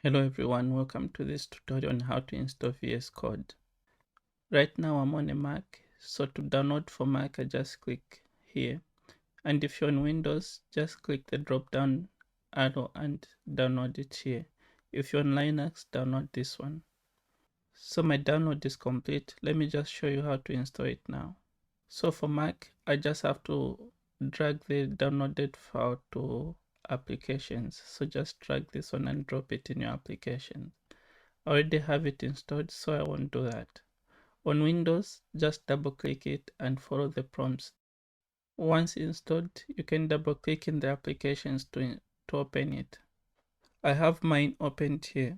Hello everyone, welcome to this tutorial on how to install VS Code. Right now I'm on a Mac, so to download for Mac I just click here, and if you're on Windows just click the drop down arrow and download it here. If you're on Linux, download this one. So my download is complete. Let me just show you how to install it now. So for Mac I just have to drag the downloaded file to applications. So just drag this one and drop it in your application. I already have it installed, so I won't do that. On Windows, just double click it and follow the prompts. Once installed, you can double click in the applications to open it. I have mine opened here.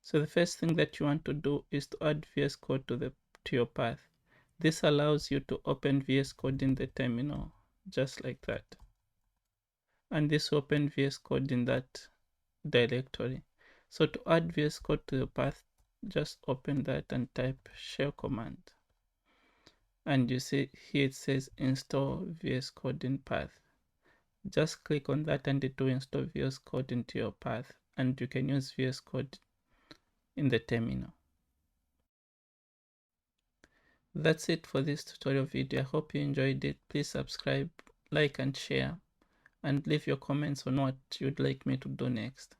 So the first thing that you want to do is to add VS Code to your path. This allows you to open VS Code in the terminal, just like that. And this will open VS Code in that directory. So to add VS Code to the path, just open that and type shell command. And you see here it says install VS Code in path. Just click on that and it will install VS Code into your path, and you can use VS Code in the terminal. That's it for this tutorial video. I hope you enjoyed it. Please subscribe, like and share, and leave your comments on what you'd like me to do next.